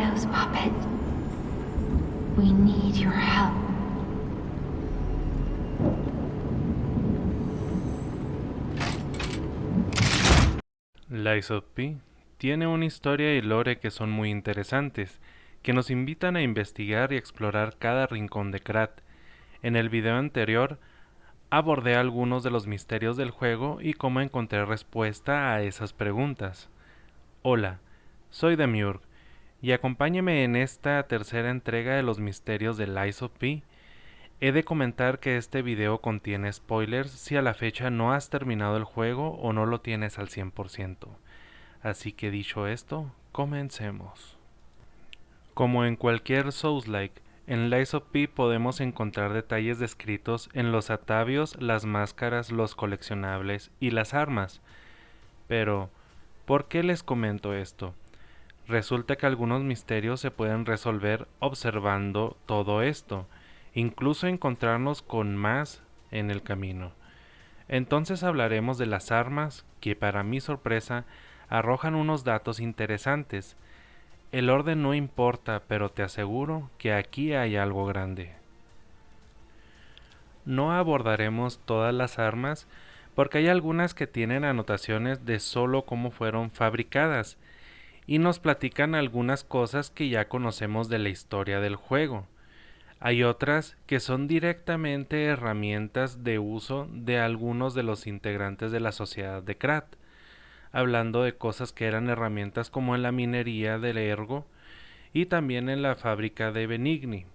shadows, Puppet. We need your help. Lies of P tiene una historia y lore que son muy interesantes, que nos invitan a investigar y explorar cada rincón de Krat. En el video anterior abordé algunos de los misterios del juego y cómo encontré respuesta a esas preguntas. Hola, soy Demiurg y acompáñame en esta tercera entrega de los misterios de Lies of P. He de comentar que este video contiene spoilers si a la fecha no has terminado el juego o no lo tienes al 100%. Así que dicho esto, comencemos. Como en cualquier Souls-like, en Lies of P podemos encontrar detalles descritos en los atavios, las máscaras, los coleccionables y las armas. Pero, ¿por qué les comento esto? Resulta que algunos misterios se pueden resolver observando todo esto, incluso encontrarnos con más en el camino. Entonces hablaremos de las armas que, para mi sorpresa, arrojan unos datos interesantes. El orden no importa, pero te aseguro que aquí hay algo grande. No abordaremos todas las armas porque hay algunas que tienen anotaciones de solo cómo fueron fabricadas y nos platican algunas cosas que ya conocemos de la historia del juego. Hay otras que son directamente herramientas de uso de algunos de los integrantes de la sociedad de Krat, hablando de cosas que eran herramientas como en la minería del Ergo y también en la fábrica de Benigni.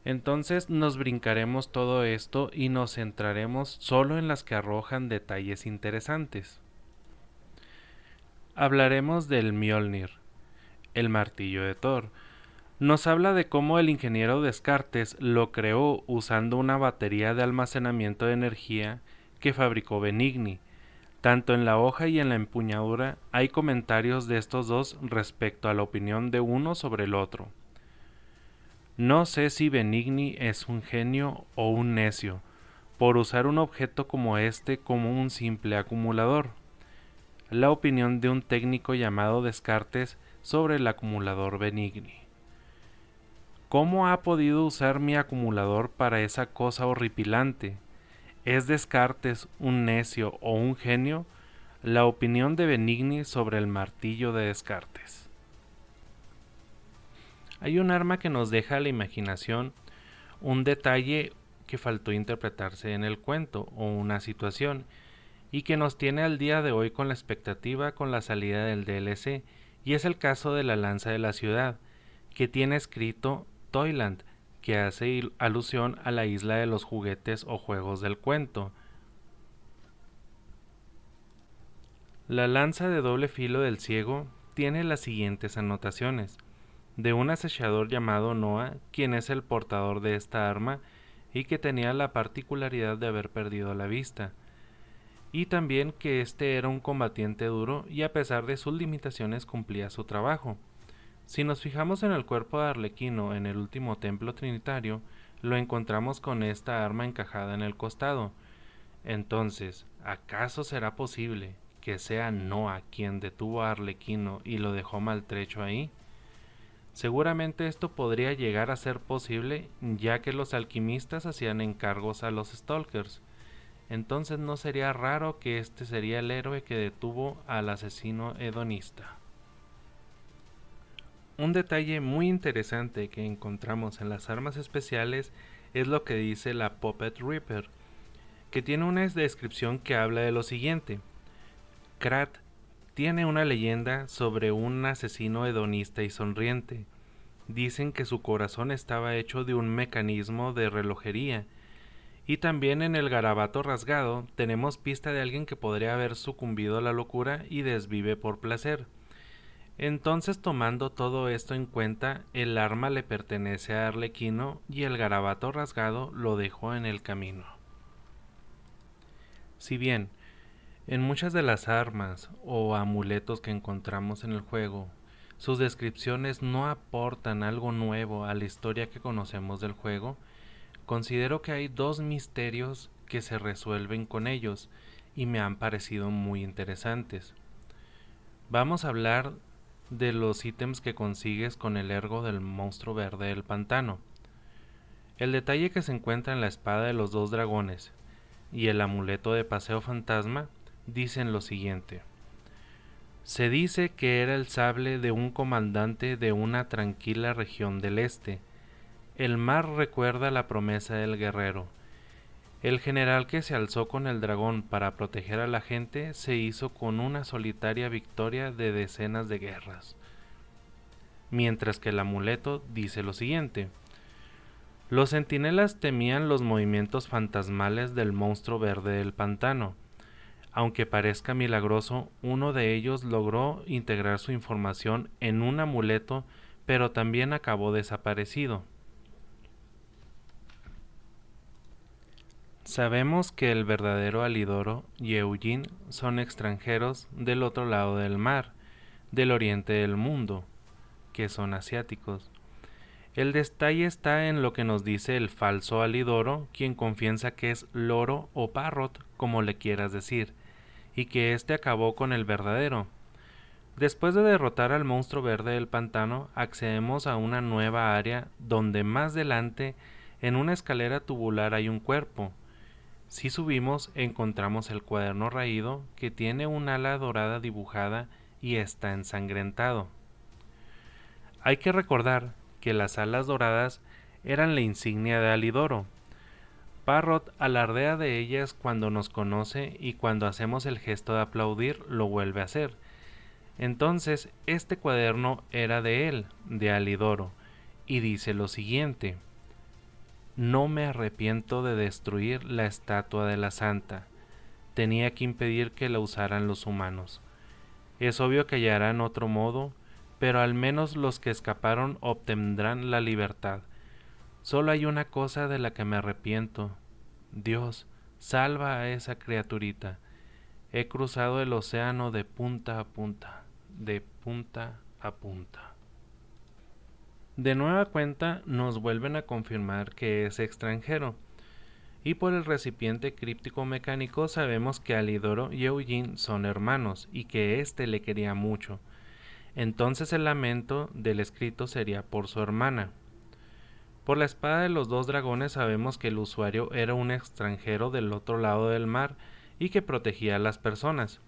Entonces nos brincaremos todo esto y nos centraremos solo en las que arrojan detalles interesantes. Hablaremos del Mjolnir, el martillo de Thor. Nos habla de cómo el ingeniero Descartes lo creó usando una batería de almacenamiento de energía que fabricó Benigni. Tanto en la hoja y en la empuñadura hay comentarios de estos dos respecto a la opinión de uno sobre el otro. No sé si Benigni es un genio o un necio, por usar un objeto como este como un simple acumulador. La opinión de un técnico llamado Descartes sobre el acumulador Benigni. ¿Cómo ha podido usar mi acumulador para esa cosa horripilante? ¿Es Descartes un necio o un genio? La opinión de Benigni sobre el martillo de Descartes. Hay un arma que nos deja a la imaginación un detalle que faltó interpretarse en el cuento o una situación y que nos tiene al día de hoy con la expectativa con la salida del DLC, y es el caso de la lanza de la ciudad, que tiene escrito Toyland, que hace alusión a la isla de los juguetes o juegos del cuento. La lanza de doble filo del ciego tiene las siguientes anotaciones: de un acechador llamado Noah, quien es el portador de esta arma y que tenía la particularidad de haber perdido la vista, y también que este era un combatiente duro y a pesar de sus limitaciones cumplía su trabajo. Si nos fijamos en el cuerpo de Arlequino en el último templo trinitario, lo encontramos con esta arma encajada en el costado. Entonces, ¿acaso será posible que sea Noah quien detuvo a Arlequino y lo dejó maltrecho ahí? Seguramente esto podría llegar a ser posible, ya que los alquimistas hacían encargos a los Stalkers. Entonces no sería raro que este sería el héroe que detuvo al asesino hedonista. Un detalle muy interesante que encontramos en las armas especiales es lo que dice la Puppet Reaper, que tiene una descripción que habla de lo siguiente: Krat tiene una leyenda sobre un asesino hedonista y sonriente. Dicen que su corazón estaba hecho de un mecanismo de relojería. Y también en el garabato rasgado tenemos pista de alguien que podría haber sucumbido a la locura y desvive por placer. Entonces, tomando todo esto en cuenta, el arma le pertenece a Arlequino y el garabato rasgado lo dejó en el camino. Si bien en muchas de las armas o amuletos que encontramos en el juego, sus descripciones no aportan algo nuevo a la historia que conocemos del juego, considero que hay dos misterios que se resuelven con ellos y me han parecido muy interesantes. Vamos a hablar de los ítems que consigues con el ergo del monstruo verde del pantano. El detalle que se encuentra en la espada de los dos dragones y el amuleto de paseo fantasma dicen lo siguiente: se dice que era el sable de un comandante de una tranquila región del este. El mar recuerda la promesa del guerrero. El general que se alzó con el dragón para proteger a la gente se hizo con una solitaria victoria de decenas de guerras. Mientras que el amuleto dice lo siguiente: los centinelas temían los movimientos fantasmales del monstruo verde del pantano. Aunque parezca milagroso, uno de ellos logró integrar su información en un amuleto, pero también acabó desaparecido. Sabemos que el verdadero Alidoro y Eugene son extranjeros del otro lado del mar, del oriente del mundo, que son asiáticos. El detalle está en lo que nos dice el falso Alidoro, quien confiesa que es loro o parrot, como le quieras decir, y que éste acabó con el verdadero. Después de derrotar al monstruo verde del pantano, accedemos a una nueva área donde más delante, en una escalera tubular, hay un cuerpo. Si subimos, encontramos el cuaderno raído que tiene un ala dorada dibujada y está ensangrentado. Hay que recordar que las alas doradas eran la insignia de Alidoro. Parrot alardea de ellas cuando nos conoce y cuando hacemos el gesto de aplaudir lo vuelve a hacer. Entonces, este cuaderno era de él, de Alidoro, y dice lo siguiente: no me arrepiento de destruir la estatua de la santa. Tenía que impedir que la usaran los humanos. Es obvio que hallarán otro modo, pero al menos los que escaparon obtendrán la libertad. Solo hay una cosa de la que me arrepiento. Dios, salva a esa criaturita. He cruzado el océano de punta a punta, de punta a punta. De nueva cuenta nos vuelven a confirmar que es extranjero, y por el recipiente críptico mecánico sabemos que Alidoro y Eugene son hermanos y que éste le quería mucho. Entonces el lamento del escrito sería por su hermana. Por la espada de los dos dragones sabemos que el usuario era un extranjero del otro lado del mar y que protegía a las personas.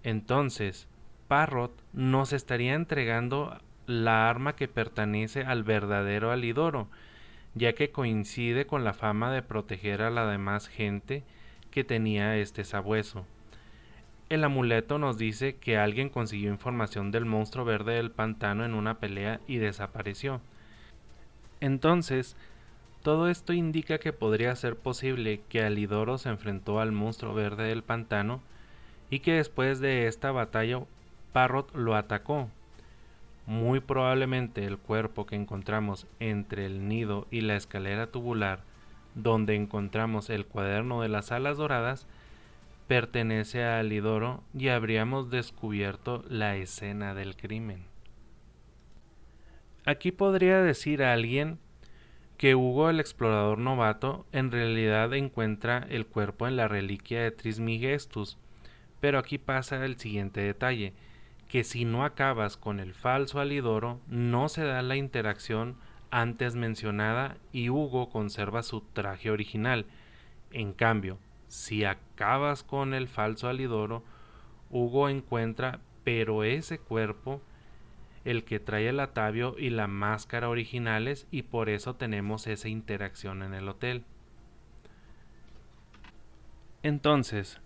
Entonces, Parrot nos estaría entregando la arma que pertenece al verdadero Alidoro, ya que coincide con la fama de proteger a la demás gente que tenía este sabueso. El amuleto nos dice que alguien consiguió información del monstruo verde del pantano en una pelea y desapareció. Entonces, todo esto indica que podría ser posible que Alidoro se enfrentó al monstruo verde del pantano y que después de esta batalla Parrot lo atacó. Muy probablemente el cuerpo que encontramos entre el nido y la escalera tubular, donde encontramos el cuaderno de las alas doradas, pertenece a Alidoro y habríamos descubierto la escena del crimen. Aquí podría decir a alguien que Hugo, el explorador novato, en realidad encuentra el cuerpo en la reliquia de Trismegistus, pero aquí pasa el siguiente detalle: que si no acabas con el falso Alidoro, no se da la interacción antes mencionada y Hugo conserva su traje original. En cambio, si acabas con el falso Alidoro, Hugo encuentra, pero ese cuerpo, el que trae el atavio y la máscara originales, y por eso tenemos esa interacción en el hotel. Entonces,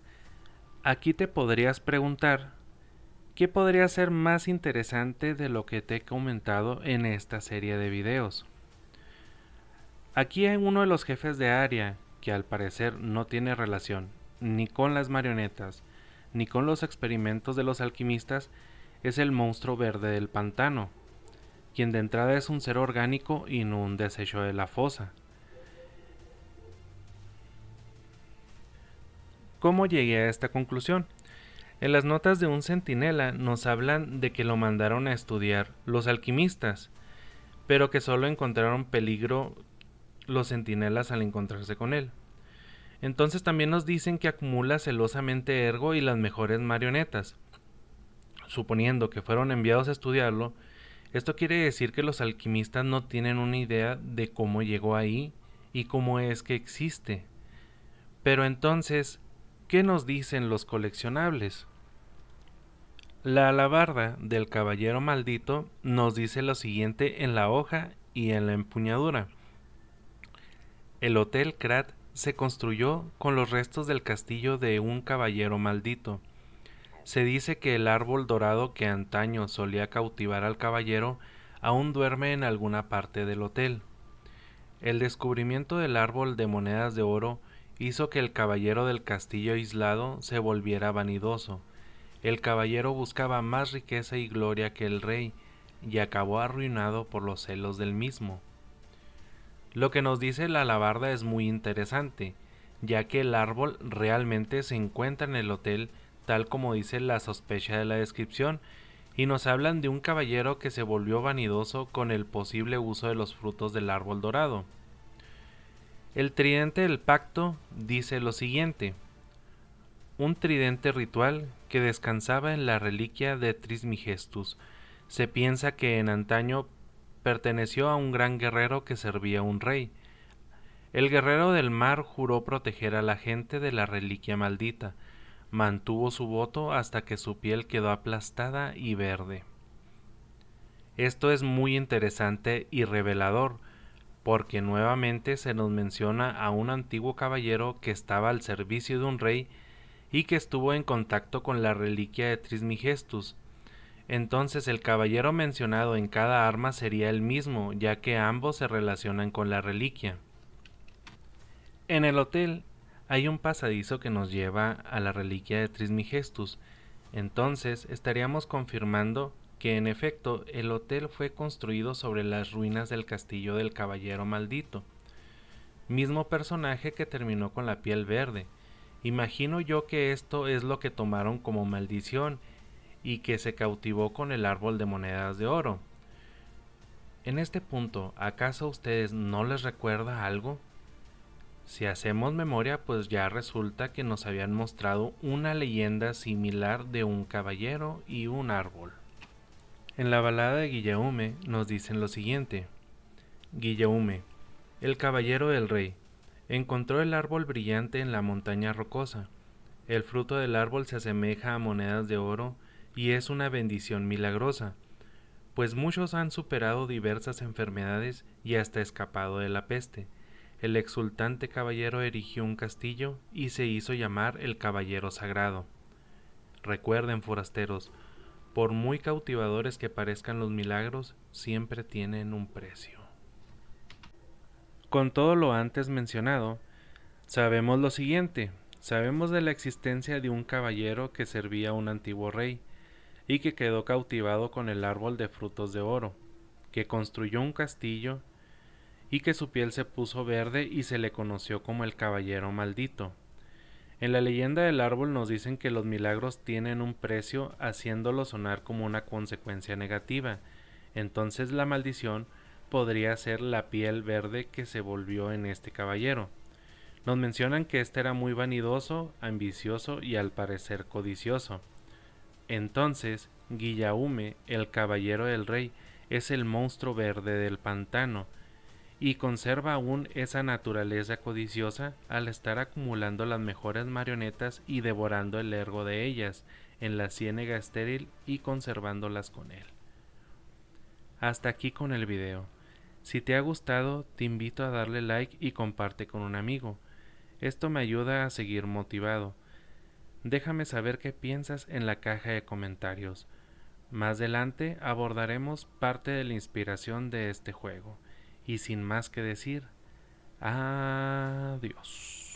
aquí te podrías preguntar: ¿qué podría ser más interesante de lo que te he comentado en esta serie de videos? Aquí hay uno de los jefes de área que al parecer no tiene relación ni con las marionetas ni con los experimentos de los alquimistas. Es el monstruo verde del pantano, quien de entrada es un ser orgánico y no un desecho de la fosa. ¿Cómo llegué a esta conclusión? En las notas de un centinela nos hablan de que lo mandaron a estudiar los alquimistas, pero que solo encontraron peligro los centinelas al encontrarse con él. Entonces también nos dicen que acumula celosamente ergo y las mejores marionetas. suponiendo que fueron enviados a estudiarlo, esto quiere decir que los alquimistas no tienen una idea de cómo llegó ahí y cómo es que existe. Pero entonces, ¿qué nos dicen los coleccionables? La alabarda del caballero maldito nos dice lo siguiente en la hoja y en la empuñadura. El Hotel Krat se construyó con los restos del castillo de un caballero maldito. Se dice que el árbol dorado que antaño solía cautivar al caballero aún duerme en alguna parte del hotel. El descubrimiento del árbol de monedas de oro hizo que el caballero del castillo aislado se volviera vanidoso. El caballero buscaba más riqueza y gloria que el rey, y acabó arruinado por los celos del mismo. Lo que nos dice la alabarda es muy interesante, ya que el árbol realmente se encuentra en el hotel tal como dice la sospecha de la descripción, y nos hablan de un caballero que se volvió vanidoso con el posible uso de los frutos del árbol dorado. El tridente del pacto dice lo siguiente: un tridente ritual que descansaba en la reliquia de Trismegistus. Se piensa que en antaño perteneció a un gran guerrero que servía a un rey. El guerrero del mar juró proteger a la gente de la reliquia maldita. Mantuvo su voto hasta que su piel quedó aplastada y verde. Esto es muy interesante y revelador, porque nuevamente se nos menciona a un antiguo caballero que estaba al servicio de un rey y que estuvo en contacto con la reliquia de Trismegistus. Entonces el caballero mencionado en cada arma sería el mismo, ya que ambos se relacionan con la reliquia. En el hotel hay un pasadizo que nos lleva a la reliquia de Trismegistus. Entonces estaríamos confirmando que en efecto el hotel fue construido sobre las ruinas del castillo del caballero maldito, mismo personaje que terminó con la piel verde. Imagino yo que esto es lo que tomaron como maldición y que se cautivó con el árbol de monedas de oro. En este punto, ¿acaso a ustedes no les recuerda algo? Si hacemos memoria, pues ya resulta que nos habían mostrado una leyenda similar de un caballero y un árbol. En la balada de Guillaume nos dicen lo siguiente: Guillaume, el caballero del rey, encontró el árbol brillante en la montaña rocosa. El fruto del árbol se asemeja a monedas de oro y es una bendición milagrosa, pues muchos han superado diversas enfermedades y hasta escapado de la peste. El exultante caballero erigió un castillo y se hizo llamar el Caballero Sagrado. Recuerden, forasteros, por muy cautivadores que parezcan los milagros, siempre tienen un precio. Con todo lo antes mencionado, sabemos lo siguiente. Sabemos de la existencia de un caballero que servía a un antiguo rey y que quedó cautivado con el árbol de frutos de oro, que construyó un castillo y que su piel se puso verde y se le conoció como el caballero maldito. En la leyenda del árbol nos dicen que los milagros tienen un precio, haciéndolo sonar como una consecuencia negativa. Entonces la maldición podría ser la piel verde que se volvió en este caballero. Nos mencionan que este era muy vanidoso, ambicioso y al parecer codicioso. Entonces, Guillaume, el caballero del rey, es el monstruo verde del pantano, y conserva aún esa naturaleza codiciosa al estar acumulando las mejores marionetas y devorando el ergo de ellas en la ciénaga estéril y conservándolas con él. Hasta aquí con el video. Si te ha gustado, te invito a darle like y comparte con un amigo. Esto me ayuda a seguir motivado. Déjame saber qué piensas en la caja de comentarios. Más adelante abordaremos parte de la inspiración de este juego. Y sin más que decir, adiós.